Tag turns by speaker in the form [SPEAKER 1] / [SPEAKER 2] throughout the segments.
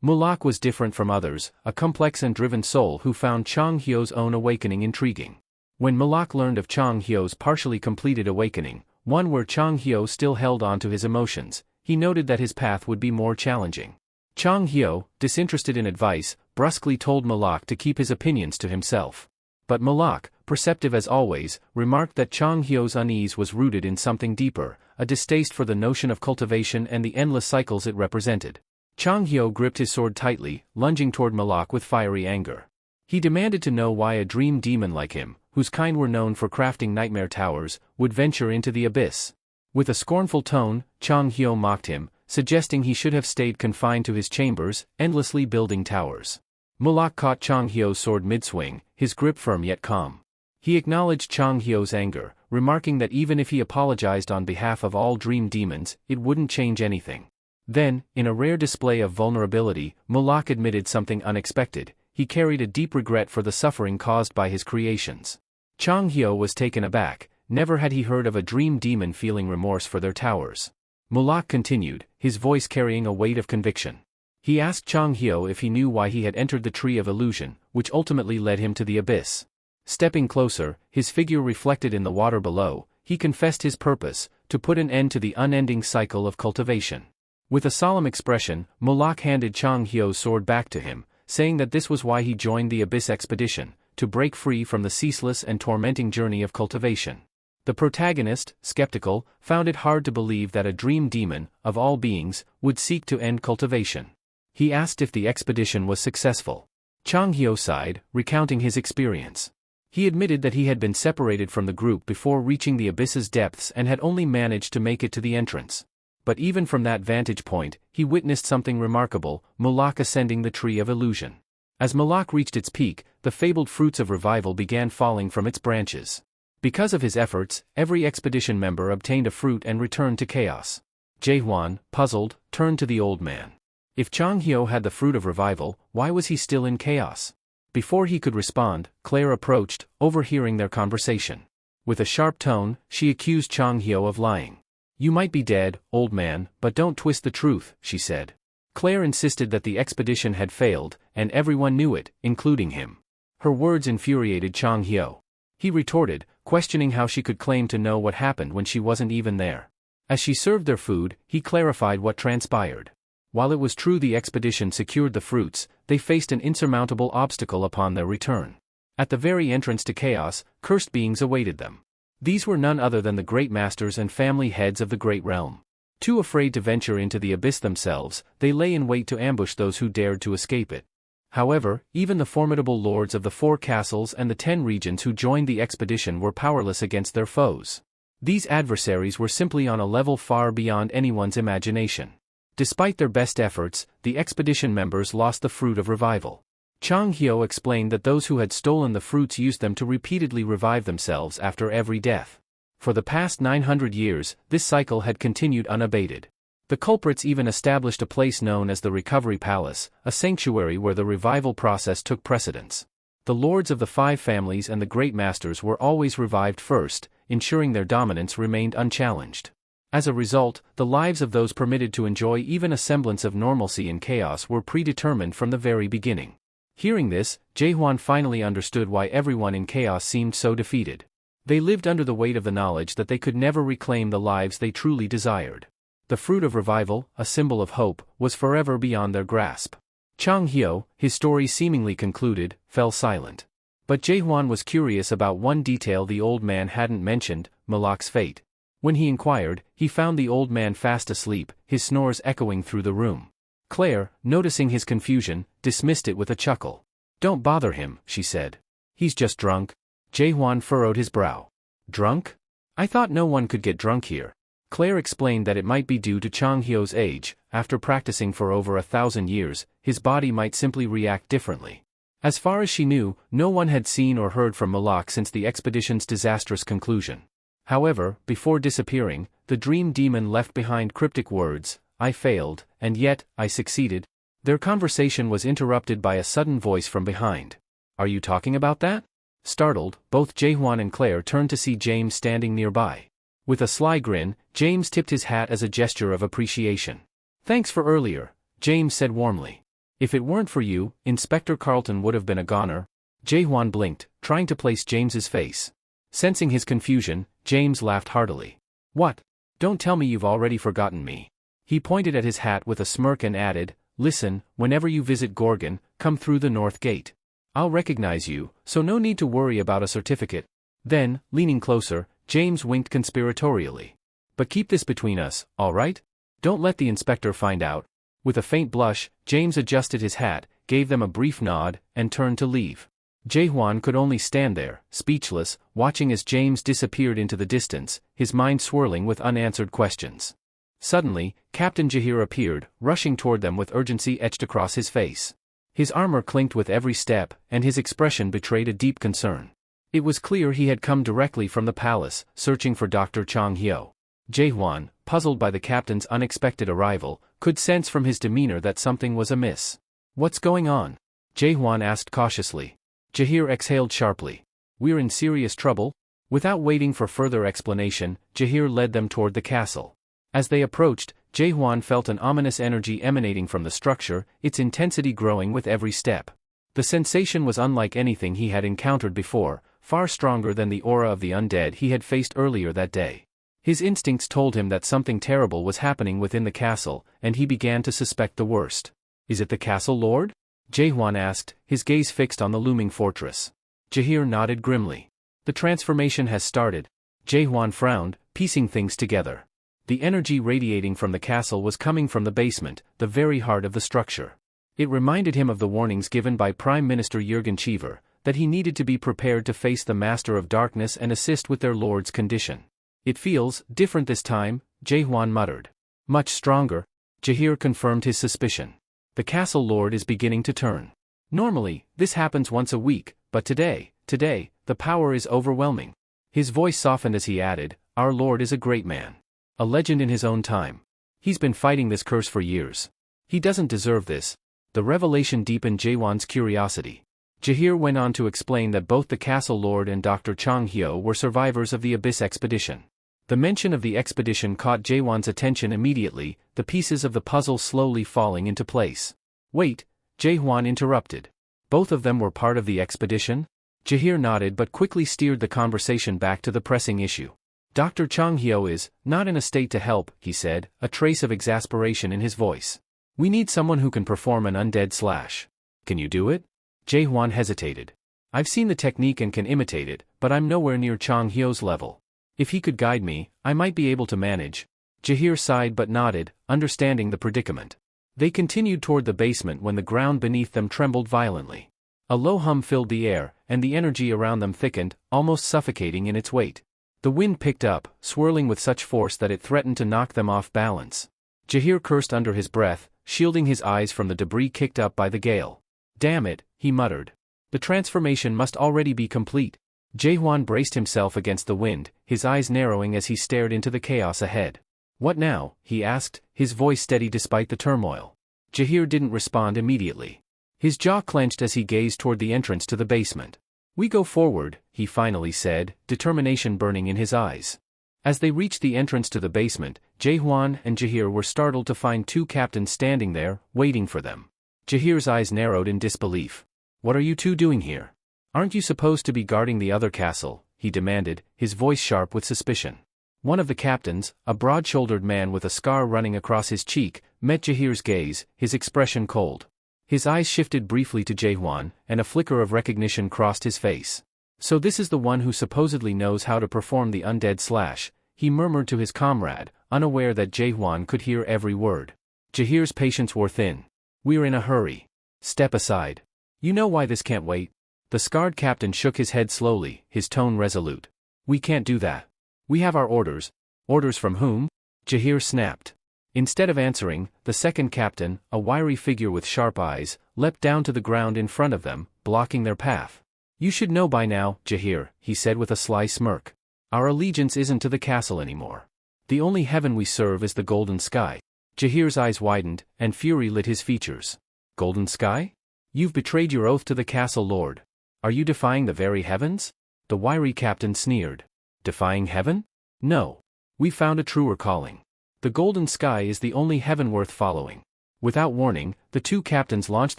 [SPEAKER 1] Mulak was different from others, a complex and driven soul who found Chang Hyo's own awakening intriguing. When Mulak learned of Chang Hyo's partially completed awakening, one where Chang Hyo still held on to his emotions, he noted that his path would be more challenging. Chang Hyo, disinterested in advice, brusquely told Mulak to keep his opinions to himself. But Mulak, perceptive as always, remarked that Chang Hyo's unease was rooted in something deeper, a distaste for the notion of cultivation and the endless cycles it represented. Chang Hyo gripped his sword tightly, lunging toward Mulak with fiery anger. He demanded to know why a dream demon like him, whose kind were known for crafting nightmare towers, would venture into the abyss. With a scornful tone, Chang Hyo mocked him, suggesting he should have stayed confined to his chambers, endlessly building towers. Mulak caught Chang Hyo's sword mid-swing, his grip firm yet calm. He acknowledged Chang Hyo's anger, remarking that even if he apologized on behalf of all dream demons, it wouldn't change anything. Then, in a rare display of vulnerability, Mulak admitted something unexpected. He carried a deep regret for the suffering caused by his creations. Chang Hyo was taken aback. Never had he heard of a dream demon feeling remorse for their towers. Mulak continued, his voice carrying a weight of conviction. He asked Chang Hyo if he knew why he had entered the Tree of Illusion, which ultimately led him to the abyss. Stepping closer, his figure reflected in the water below, he confessed his purpose, to put an end to the unending cycle of cultivation. With a solemn expression, Mulak handed Chang Hyo's sword back to him, saying that this was why he joined the Abyss expedition, to break free from the ceaseless and tormenting journey of cultivation. The protagonist, skeptical, found it hard to believe that a dream demon, of all beings, would seek to end cultivation. He asked if the expedition was successful. Chang Hyo sighed, recounting his experience. He admitted that he had been separated from the group before reaching the abyss's depths and had only managed to make it to the entrance. But even from that vantage point, he witnessed something remarkable, Mulak ascending the Tree of Illusion. As Mulak reached its peak, the fabled fruits of revival began falling from its branches. Because of his efforts, every expedition member obtained a fruit and returned to chaos. Jaehwan, puzzled, turned to the old man. If Chang Hyo had the fruit of revival, why was he still in chaos? Before he could respond, Claire approached, overhearing their conversation. With a sharp tone, she accused Chang Hyo of lying. "You might be dead, old man, but don't twist the truth," she said. Claire insisted that the expedition had failed, and everyone knew it, including him. Her words infuriated Chang Hyo. He retorted, questioning how she could claim to know what happened when she wasn't even there. As she served their food, he clarified what transpired. While it was true the expedition secured the fruits, they faced an insurmountable obstacle upon their return. At the very entrance to chaos, cursed beings awaited them. These were none other than the great masters and family heads of the great realm. Too afraid to venture into the abyss themselves, they lay in wait to ambush those who dared to escape it. However, even the formidable lords of the 4 castles and the 10 regions who joined the expedition were powerless against their foes. These adversaries were simply on a level far beyond anyone's imagination. Despite their best efforts, the expedition members lost the fruit of revival. Chang Hyo explained that those who had stolen the fruits used them to repeatedly revive themselves after every death. For the past 900 years, this cycle had continued unabated. The culprits even established a place known as the Recovery Palace, a sanctuary where the revival process took precedence. The lords of the 5 families and the great masters were always revived first, ensuring their dominance remained unchallenged. As a result, the lives of those permitted to enjoy even a semblance of normalcy in chaos were predetermined from the very beginning. Hearing this, Jaehwan finally understood why everyone in chaos seemed so defeated. They lived under the weight of the knowledge that they could never reclaim the lives they truly desired. The fruit of revival, a symbol of hope, was forever beyond their grasp. Chang Hyo, his story seemingly concluded, fell silent. But Jaehwan was curious about one detail the old man hadn't mentioned, Mulak's fate. When he inquired, he found the old man fast asleep, his snores echoing through the room. Claire, noticing his confusion, dismissed it with a chuckle. "Don't bother him," she said. "He's just drunk." Jaehwan furrowed his brow. "Drunk? I thought no one could get drunk here." Claire explained that it might be due to Chang Hyo's age. After practicing for over 1,000 years, his body might simply react differently. As far as she knew, no one had seen or heard from Mulak since the expedition's disastrous conclusion. However, before disappearing, the dream demon left behind cryptic words, "I failed, and yet, I succeeded." Their conversation was interrupted by a sudden voice from behind. "Are you talking about that?" Startled, both Jaehwan and Claire turned to see James standing nearby. With a sly grin, James tipped his hat as a gesture of appreciation. "Thanks for earlier," James said warmly. If it weren't for you, Inspector Carlton would have been a goner. Jae-hwan blinked, trying to place James's face. Sensing his confusion, James laughed heartily. What? Don't tell me you've already forgotten me. He pointed at his hat with a smirk and added, listen, whenever you visit Gorgon, come through the north gate. I'll recognize you, so no need to worry about a certificate. Then, leaning closer, James winked conspiratorially. But keep this between us, all right? Don't let the inspector find out. With a faint blush, James adjusted his hat, gave them a brief nod, and turned to leave. Jae-hwan could only stand there, speechless, watching as James disappeared into the distance, his mind swirling with unanswered questions. Suddenly, Captain Jahir appeared, rushing toward them with urgency etched across his face. His armor clinked with every step, and his expression betrayed a deep concern. It was clear he had come directly from the palace, searching for Dr. Chang-hyo. Jae-hwan, puzzled by the captain's unexpected arrival, could sense from his demeanor that something was amiss. What's going on? Jae-hwan asked cautiously. Jahir exhaled sharply. We're in serious trouble? Without waiting for further explanation, Jahir led them toward the castle. As they approached, Jae-hwan felt an ominous energy emanating from the structure, its intensity growing with every step. The sensation was unlike anything he had encountered before, far stronger than the aura of the undead he had faced earlier that day. His instincts told him that something terrible was happening within the castle, and he began to suspect the worst. Is it the castle lord? Jae-hwan asked, his gaze fixed on the looming fortress. Jahir nodded grimly. The transformation has started. Jae-hwan frowned, piecing things together. The energy radiating from the castle was coming from the basement, the very heart of the structure. It reminded him of the warnings given by Prime Minister Jurgen Cheever, that he needed to be prepared to face the Master of Darkness and assist with their lord's condition. It feels different this time, Jae-hwan muttered. Much stronger. Jahir confirmed his suspicion. The castle lord is beginning to turn. Normally, this happens once a week, but today, the power is overwhelming. His voice softened as he added, our lord is a great man. A legend in his own time. He's been fighting this curse for years. He doesn't deserve this. The revelation deepened Jae-hwan's curiosity. Jahir went on to explain that both the castle lord and Dr. Chang-hyo were survivors of the Abyss expedition. The mention of the expedition caught Jae-hwan's attention immediately, the pieces of the puzzle slowly falling into place. Wait, Jae-hwan interrupted. Both of them were part of the expedition? Jahir nodded but quickly steered the conversation back to the pressing issue. Dr. Chang-hyo is not in a state to help, he said, a trace of exasperation in his voice. We need someone who can perform an undead slash. Can you do it? Jae-hwan hesitated. I've seen the technique and can imitate it, but I'm nowhere near Chang-hyo's level. If he could guide me, I might be able to manage. Jahir sighed but nodded, understanding the predicament. They continued toward the basement when the ground beneath them trembled violently. A low hum filled the air, and the energy around them thickened, almost suffocating in its weight. The wind picked up, swirling with such force that it threatened to knock them off balance. Jahir cursed under his breath, shielding his eyes from the debris kicked up by the gale. Damn it, he muttered. The transformation must already be complete. Jae-hwan braced himself against the wind, his eyes narrowing as he stared into the chaos ahead. What now? He asked, his voice steady despite the turmoil. Jahir didn't respond immediately. His jaw clenched as he gazed toward the entrance to the basement. We go forward, he finally said, determination burning in his eyes. As they reached the entrance to the basement, Jae-hwan and Jahir were startled to find two captains standing there, waiting for them. Jahir's eyes narrowed in disbelief. What are you two doing here? Aren't you supposed to be guarding the other castle? He demanded, his voice sharp with suspicion. One of the captains, a broad-shouldered man with a scar running across his cheek, met Jahir's gaze, his expression cold. His eyes shifted briefly to Jae-hwan, and a flicker of recognition crossed his face. So this is the one who supposedly knows how to perform the undead slash, he murmured to his comrade, unaware that Jae-hwan could hear every word. Jahir's patience wore thin. We're in a hurry. Step aside. You know why this can't wait? The scarred captain shook his head slowly, his tone resolute. We can't do that. We have our orders. Orders from whom? Jahir snapped. Instead of answering, the second captain, a wiry figure with sharp eyes, leapt down to the ground in front of them, blocking their path. You should know by now, Jahir, he said with a sly smirk. Our allegiance isn't to the castle anymore. The only heaven we serve is the golden sky. Jahir's eyes widened, and fury lit his features. Golden sky? You've betrayed your oath to the castle lord. Are you defying the very heavens? The wiry captain sneered. Defying heaven? No. We found a truer calling. The golden sky is the only heaven worth following. Without warning, the two captains launched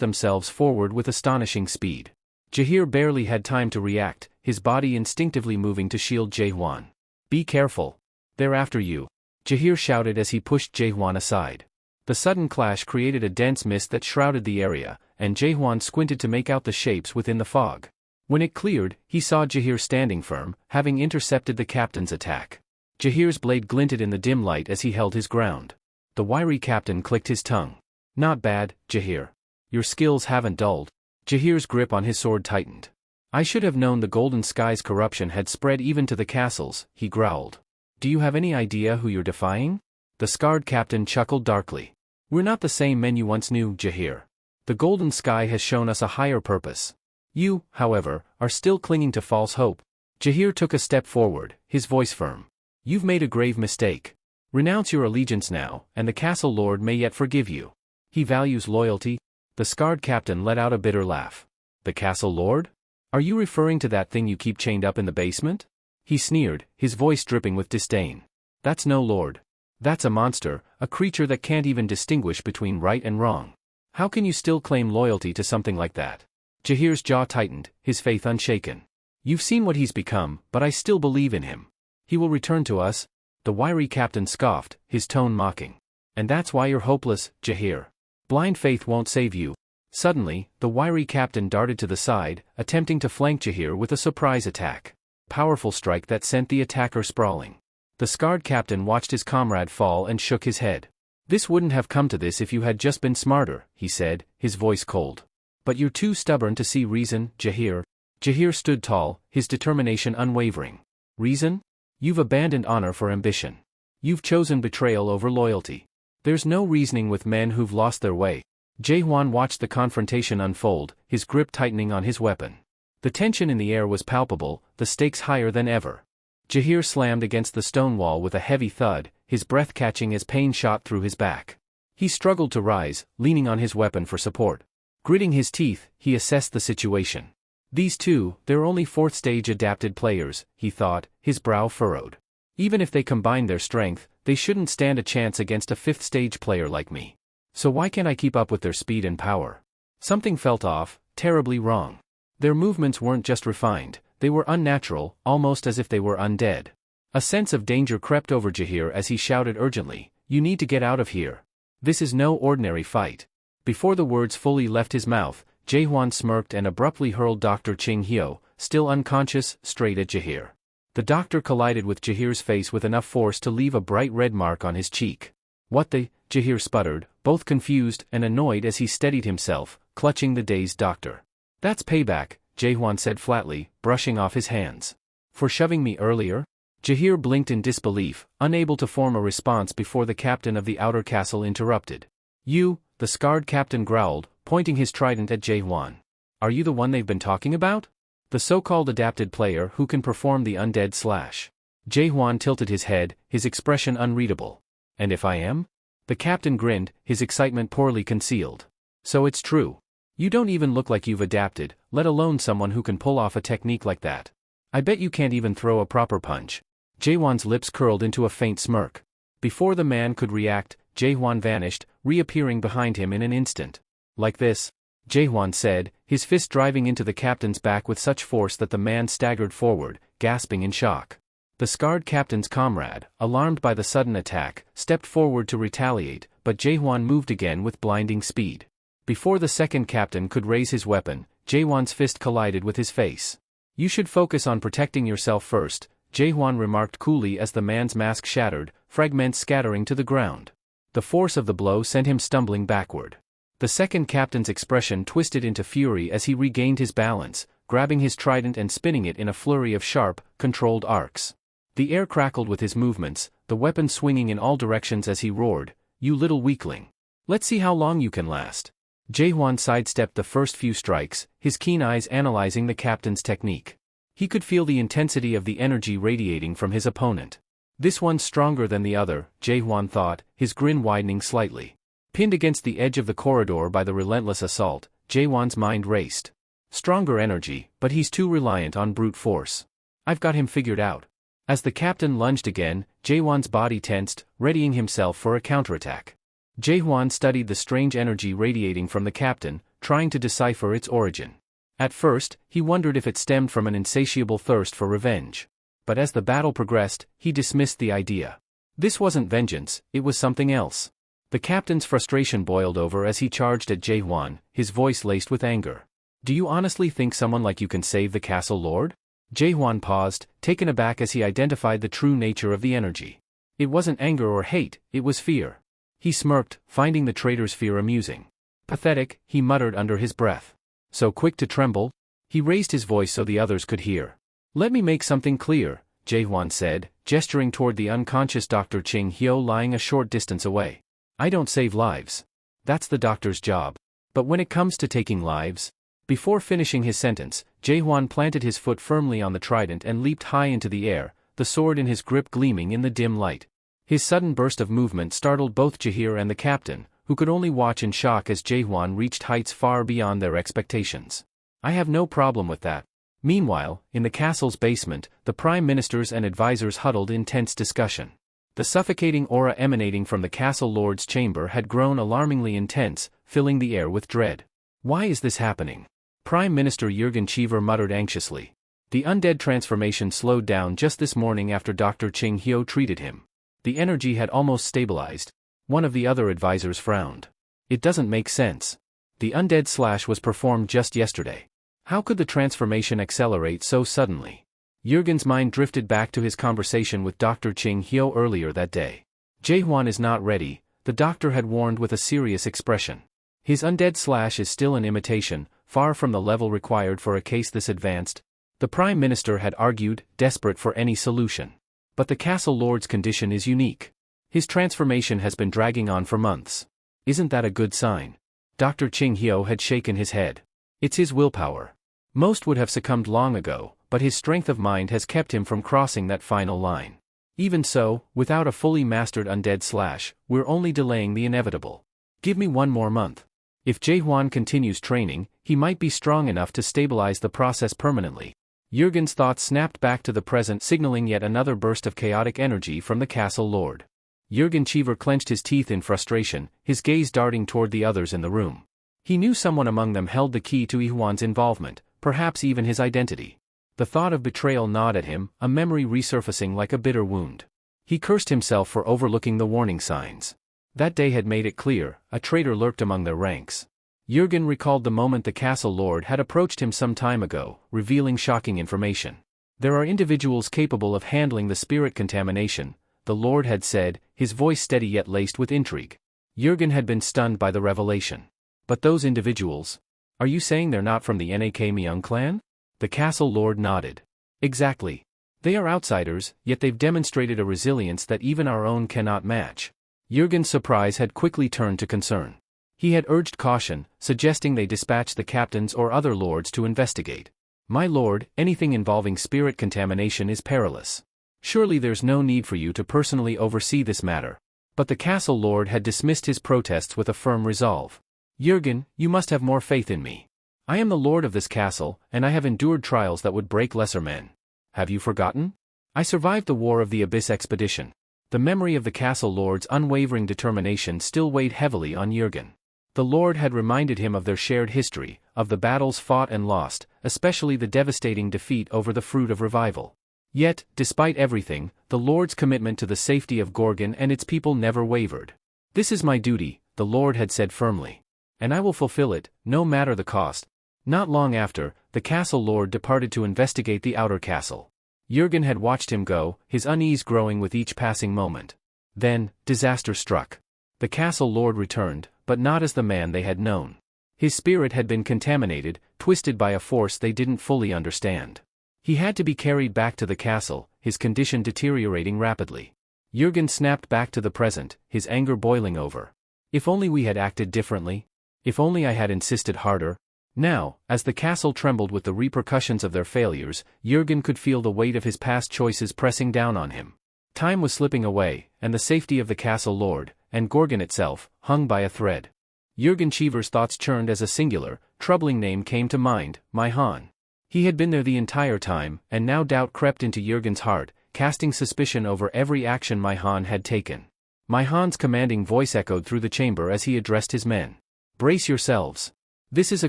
[SPEAKER 1] themselves forward with astonishing speed. Jaheir barely had time to react, his body instinctively moving to shield Jaehwan. "Be careful. They're after you," Jaheir shouted as he pushed Jaehwan aside. The sudden clash created a dense mist that shrouded the area, and Jaehwan squinted to make out the shapes within the fog. When it cleared, he saw Jaheir standing firm, having intercepted the captain's attack. Jaheir's blade glinted in the dim light as he held his ground. The wiry captain clicked his tongue. "Not bad, Jaheir. Your skills haven't dulled." Jaheir's grip on his sword tightened. "I should have known the Golden Sky's corruption had spread even to the castles," he growled. "Do you have any idea who you're defying?" The scarred captain chuckled darkly. "We're not the same men you once knew, Jaheir. The Golden Sky has shown us a higher purpose. You, however, are still clinging to false hope." Jaheir took a step forward, his voice firm. "You've made a grave mistake. Renounce your allegiance now, and the castle lord may yet forgive you." "He values loyalty." The scarred captain let out a bitter laugh. "The castle lord? Are you referring to that thing you keep chained up in the basement?" He sneered, his voice dripping with disdain. "That's no lord. That's a monster, a creature that can't even distinguish between right and wrong. How can you still claim loyalty to something like that?" Jaheir's jaw tightened, his faith unshaken. "You've seen what he's become, but I still believe in him. He will return to us." The wiry captain scoffed, his tone mocking. "And that's why you're hopeless, Jaheir. Blind faith won't save you." Suddenly, the wiry captain darted to the side, attempting to flank Jaheir with a surprise attack. Powerful strike that sent the attacker sprawling. The scarred captain watched his comrade fall and shook his head. "This wouldn't have come to this if you had just been smarter," he said, his voice cold. "But you're too stubborn to see reason, Jaheir." Jaheir stood tall, his determination unwavering. "Reason? You've abandoned honor for ambition. You've chosen betrayal over loyalty. There's no reasoning with men who've lost their way." Jaehwan watched the confrontation unfold, his grip tightening on his weapon. The tension in the air was palpable, the stakes higher than ever. Jaheir slammed against the stone wall with a heavy thud, his breath catching as pain shot through his back. He struggled to rise, leaning on his weapon for support. Gritting his teeth, he assessed the situation. These two, they're only fourth-stage adapted players, he thought, his brow furrowed. Even if they combine their strength, they shouldn't stand a chance against a fifth-stage player like me. So why can't I keep up with their speed and power? Something felt off, terribly wrong. Their movements weren't just refined, they were unnatural, almost as if they were undead. A sense of danger crept over Jaheir as he shouted urgently, "You need to get out of here. This is no ordinary fight." Before the words fully left his mouth, Jaehwan smirked and abruptly hurled Dr. Ching Hyo, still unconscious, straight at Jaheir. The doctor collided with Jaheir's face with enough force to leave a bright red mark on his cheek. "What the?" Jaheir sputtered, both confused and annoyed as he steadied himself, clutching the dazed doctor. "That's payback," Jaehwan said flatly, brushing off his hands. "For shoving me earlier?" Jaheir blinked in disbelief, unable to form a response before the captain of the outer castle interrupted. "You," the scarred captain growled, pointing his trident at Jaehwan. "Are you the one they've been talking about? The so-called adapted player who can perform the undead slash?" Jaehwan tilted his head, his expression unreadable. "And if I am?" The captain grinned, his excitement poorly concealed. "So it's true. You don't even look like you've adapted, let alone someone who can pull off a technique like that. I bet you can't even throw a proper punch." Jaehwan's lips curled into a faint smirk. Before the man could react, Jaehwan vanished, reappearing behind him in an instant. "Like this," Jaehwan said, his fist driving into the captain's back with such force that the man staggered forward, gasping in shock. The scarred captain's comrade, alarmed by the sudden attack, stepped forward to retaliate, but Jaehwan moved again with blinding speed. Before the second captain could raise his weapon, Jaehwan's fist collided with his face. "You should focus on protecting yourself first," Jaehwan remarked coolly as the man's mask shattered, fragments scattering to the ground. The force of the blow sent him stumbling backward. The second captain's expression twisted into fury as he regained his balance, grabbing his trident and spinning it in a flurry of sharp, controlled arcs. The air crackled with his movements, the weapon swinging in all directions as he roared, "You little weakling. Let's see how long you can last." Jaehwan sidestepped the first few strikes, his keen eyes analyzing the captain's technique. He could feel the intensity of the energy radiating from his opponent. "This one's stronger than the other," Jaehwan thought, his grin widening slightly. Pinned against the edge of the corridor by the relentless assault, Jaehwan's mind raced. Stronger energy, but he's too reliant on brute force. "I've got him figured out." As the captain lunged again, Jaehwan's body tensed, readying himself for a counterattack. Jae-hwan studied the strange energy radiating from the captain, trying to decipher its origin. At first, he wondered if it stemmed from an insatiable thirst for revenge. But as the battle progressed, he dismissed the idea. This wasn't vengeance, it was something else. The captain's frustration boiled over as he charged at Jae-hwan, his voice laced with anger. "Do you honestly think someone like you can save the castle lord?" Jae-hwan paused, taken aback as he identified the true nature of the energy. It wasn't anger or hate, it was fear. He smirked, finding the traitor's fear amusing. "Pathetic," he muttered under his breath. "So quick to tremble?" He raised his voice so the others could hear. "Let me make something clear," Jae-hwan said, gesturing toward the unconscious Dr. Ching-hyo lying a short distance away. "I don't save lives. That's the doctor's job. But when it comes to taking lives..." Before finishing his sentence, Jae-hwan planted his foot firmly on the trident and leaped high into the air, the sword in his grip gleaming in the dim light. His sudden burst of movement startled both Jaeher and the captain, who could only watch in shock as Jae-hwan reached heights far beyond their expectations. "I have no problem with that." Meanwhile, in the castle's basement, the prime ministers and advisors huddled in tense discussion. The suffocating aura emanating from the castle lord's chamber had grown alarmingly intense, filling the air with dread. "Why is this happening?" Prime Minister Jurgen Cheever muttered anxiously. The undead transformation slowed down just this morning after Dr. Ching-hyo treated him. The energy had almost stabilized. One of the other advisors frowned. "It doesn't make sense. The undead slash was performed just yesterday. How could the transformation accelerate so suddenly?" Jurgen's mind drifted back to his conversation with Dr. Ching-hyo earlier that day. "Jae-hwan is not ready," the doctor had warned with a serious expression. "His undead slash is still an imitation, far from the level required for a case this advanced," the Prime Minister had argued, desperate for any solution. "But the castle lord's condition is unique. His transformation has been dragging on for months. Isn't that a good sign?" Dr. Ching-hyo had shaken his head. "It's his willpower. Most would have succumbed long ago, but his strength of mind has kept him from crossing that final line. Even so, without a fully mastered undead slash, we're only delaying the inevitable. Give me one more month. If Jae-hwan continues training, he might be strong enough to stabilize the process permanently." Jurgen's thoughts snapped back to the present, signaling yet another burst of chaotic energy from the castle lord. Jurgen Cheever clenched his teeth in frustration, his gaze darting toward the others in the room. He knew someone among them held the key to Jae-hwan's involvement, perhaps even his identity. The thought of betrayal gnawed at him, a memory resurfacing like a bitter wound. He cursed himself for overlooking the warning signs. That day had made it clear, a traitor lurked among their ranks. Jurgen recalled the moment the castle lord had approached him some time ago, revealing shocking information. "There are individuals capable of handling the spirit contamination," the lord had said, his voice steady yet laced with intrigue. Jurgen had been stunned by the revelation. "But those individuals? Are you saying they're not from the Nakmyeon clan?" The castle lord nodded. "Exactly. They are outsiders, yet they've demonstrated a resilience that even our own cannot match." Jurgen's surprise had quickly turned to concern. He had urged caution, suggesting they dispatch the captains or other lords to investigate. "My lord, anything involving spirit contamination is perilous. Surely there's no need for you to personally oversee this matter." But the castle lord had dismissed his protests with a firm resolve. "Jurgen, you must have more faith in me. I am the lord of this castle, and I have endured trials that would break lesser men. Have you forgotten? I survived the War of the Abyss expedition." The memory of the castle lord's unwavering determination still weighed heavily on Jurgen. The lord had reminded him of their shared history, of the battles fought and lost, especially the devastating defeat over the Fruit of Revival. Yet, despite everything, the lord's commitment to the safety of Gorgon and its people never wavered. "This is my duty," the lord had said firmly. "And I will fulfill it, no matter the cost." Not long after, the castle lord departed to investigate the outer castle. Jurgen had watched him go, his unease growing with each passing moment. Then, disaster struck. The castle lord returned, but not as the man they had known. His spirit had been contaminated, twisted by a force they didn't fully understand. He had to be carried back to the castle, his condition deteriorating rapidly. Jurgen snapped back to the present, his anger boiling over. "If only we had acted differently. If only I had insisted harder." Now, as the castle trembled with the repercussions of their failures, Jurgen could feel the weight of his past choices pressing down on him. Time was slipping away, and the safety of the castle lord, and Gorgon itself, hung by a thread. Jurgen Cheever's thoughts churned as a singular, troubling name came to mind, Manhwa. He had been there the entire time, and now doubt crept into Jurgen's heart, casting suspicion over every action Manhwa had taken. Manhwa's commanding voice echoed through the chamber as he addressed his men. Brace yourselves. This is a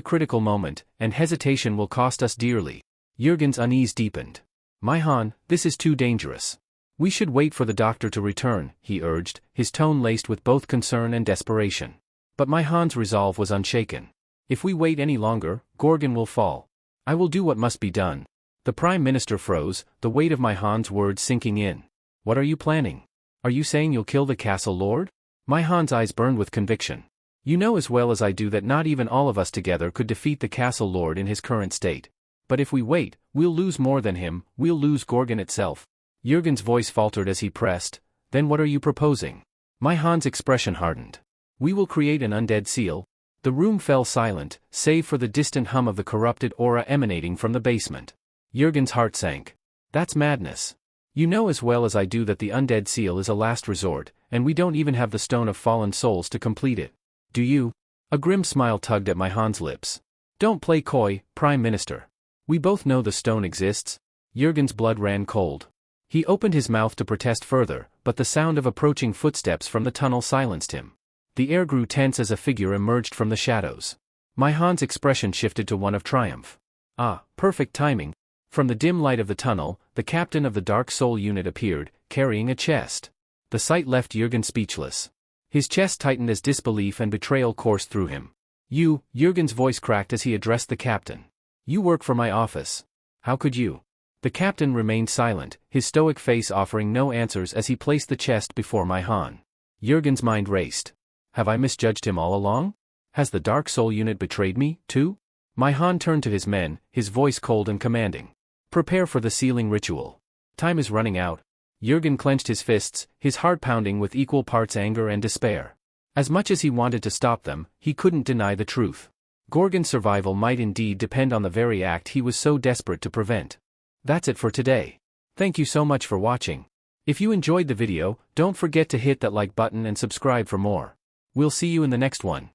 [SPEAKER 1] critical moment, and hesitation will cost us dearly. Jurgen's unease deepened. Manhwa, this is too dangerous. We should wait for the doctor to return, he urged, his tone laced with both concern and desperation. But Manhwa's resolve was unshaken. If we wait any longer, Gorgon will fall. I will do what must be done. The Prime Minister froze, the weight of Manhwa's words sinking in. What are you planning? Are you saying you'll kill the castle lord? Manhwa's eyes burned with conviction. You know as well as I do that not even all of us together could defeat the castle lord in his current state. But if we wait, we'll lose more than him, we'll lose Gorgon itself. Jurgen's voice faltered as he pressed. Then what are you proposing? Manhwa's expression hardened. We will create an undead seal. The room fell silent, save for the distant hum of the corrupted aura emanating from the basement. Jurgen's heart sank. That's madness. You know as well as I do that the undead seal is a last resort, and we don't even have the stone of fallen souls to complete it. Do you? A grim smile tugged at Manhwa's lips. Don't play coy, Prime Minister. We both know the stone exists. Jurgen's blood ran cold. He opened his mouth to protest further, but the sound of approaching footsteps from the tunnel silenced him. The air grew tense as a figure emerged from the shadows. Manhwa's expression shifted to one of triumph. Ah, perfect timing. From the dim light of the tunnel, the captain of the Dark Soul unit appeared, carrying a chest. The sight left Jurgen speechless. His chest tightened as disbelief and betrayal coursed through him. You, Jurgen's voice cracked as he addressed the captain. You work for my office. How could you? The captain remained silent, his stoic face offering no answers as he placed the chest before Manhwa. Jurgen's mind raced. Have I misjudged him all along? Has the Dark Soul unit betrayed me, too? Manhwa turned to his men, his voice cold and commanding. Prepare for the sealing ritual. Time is running out. Jurgen clenched his fists, his heart pounding with equal parts anger and despair. As much as he wanted to stop them, he couldn't deny the truth. Gorgon's survival might indeed depend on the very act he was so desperate to prevent. That's it for today. Thank you so much for watching. If you enjoyed the video, don't forget to hit that like button and subscribe for more. We'll see you in the next one.